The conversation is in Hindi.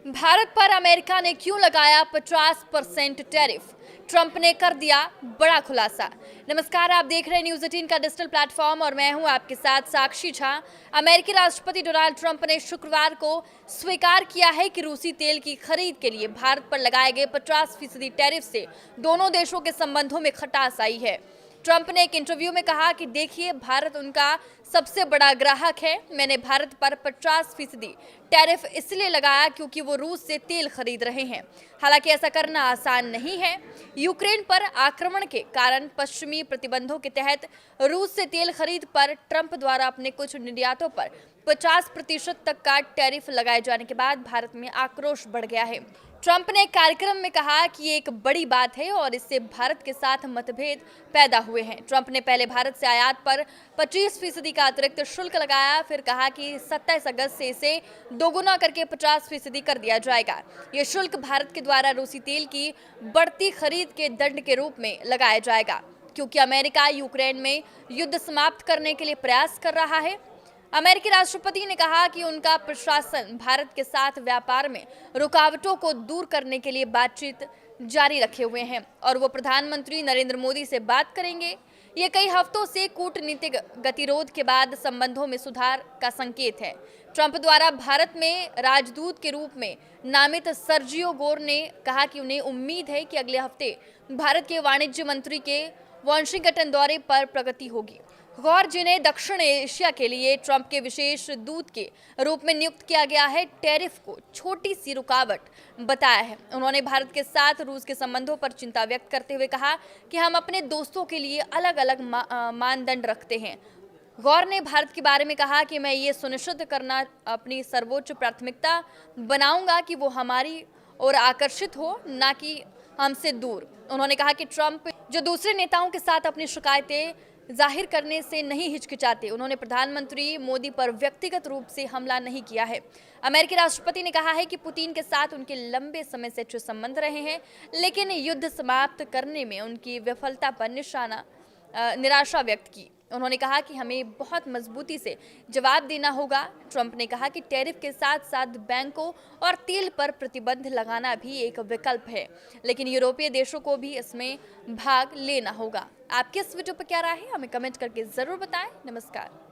भारत पर अमेरिका ने क्यों लगाया 50% टैरिफ? ट्रंप ने कर दिया बड़ा खुलासा। नमस्कार, आप देख रहे हैं न्यूज़ 18 का डिजिटल प्लेटफॉर्म और मैं हूं आपके साथ साक्षी झा। अमेरिकी राष्ट्रपति डोनाल्ड ट्रंप ने शुक्रवार को स्वीकार किया है कि रूसी तेल की खरीद के लिए भारत पर लगाए गए 50% टैरिफ से दोनों देशों के संबंधों में खटास आई है। ट्रंप ने एक इंटरव्यू में कहा कि देखिए, भारत उनका सबसे बड़ा ग्राहक है। मैंने भारत पर 50% टैरिफ इसलिए लगाया क्योंकि वो रूस से तेल खरीद रहे हैं। हालांकि ऐसा करना आसान नहीं है। यूक्रेन पर आक्रमण के कारण पश्चिमी प्रतिबंधों के तहत रूस से तेल खरीद पर ट्रंप द्वारा अपने कुछ निर्यातों पर 50% तक का टैरिफ लगाए जाने के बाद भारत में आक्रोश बढ़ गया है। ट्रंप ने एक कार्यक्रम में कहा कि ये एक बड़ी बात है और इससे भारत के साथ मतभेद पैदा हुए हैं। ट्रंप ने पहले भारत से आयात पर 25% का अतिरिक्त शुल्क लगाया, फिर कहा कि 27 अगस्त से इसे दोगुना करके 50% कर दिया जाएगा। ये शुल्क भारत के द्वारा रूसी तेल की बढ़ती खरीद के दंड के रूप में लगाया जाएगा, क्योंकि अमेरिका यूक्रेन में युद्ध समाप्त करने के लिए प्रयास कर रहा है। अमेरिकी राष्ट्रपति ने कहा कि उनका प्रशासन भारत के साथ व्यापार में रुकावटों को दूर करने के लिए बातचीत जारी रखे हुए हैं और वो प्रधानमंत्री नरेंद्र मोदी से बात करेंगे। ये कई हफ्तों से कूटनीतिक गतिरोध के बाद संबंधों में सुधार का संकेत है। ट्रंप द्वारा भारत में राजदूत के रूप में नामित सर्जियो गोर ने कहा कि उन्हें उम्मीद है कि अगले हफ्ते भारत के वाणिज्य मंत्री के वाशिंगटन दौरे पर प्रगति होगी। गौर, जिन्हें दक्षिण एशिया के लिए ट्रंप के विशेष दूत के रूप में नियुक्त किया गया है, टैरिफ को छोटी सी रुकावट बताया है। उन्होंने भारत के साथ रूस के संबंधों पर चिंता व्यक्त करते हुए कहा कि हम अपने दोस्तों के लिए अलग अलग मानदंड रखते हैं। गौर ने भारत के बारे में कहा कि मैं ये सुनिश्चित करना अपनी सर्वोच्च प्राथमिकता बनाऊंगा कि वो हमारी ओर आकर्षित हो, ना कि हमसे दूर। उन्होंने कहा कि ट्रंप जो दूसरे नेताओं के साथ अपनी शिकायतें जाहिर करने से नहीं हिचकिचाते। उन्होंने प्रधानमंत्री मोदी पर व्यक्तिगत रूप से हमला नहीं किया है। अमेरिकी राष्ट्रपति ने कहा है कि पुतिन के साथ उनके लंबे समय से अच्छे संबंध रहे हैं, लेकिन युद्ध समाप्त करने में उनकी विफलता पर निराशा व्यक्त की। उन्होंने कहा कि हमें बहुत मजबूती से जवाब देना होगा। ट्रंप ने कहा कि टैरिफ के साथ साथ बैंकों और तेल पर प्रतिबंध लगाना भी एक विकल्प है, लेकिन यूरोपीय देशों को भी इसमें भाग लेना होगा। आपके इस वीडियो पर क्या राय है, हमें कमेंट करके जरूर बताएं। नमस्कार।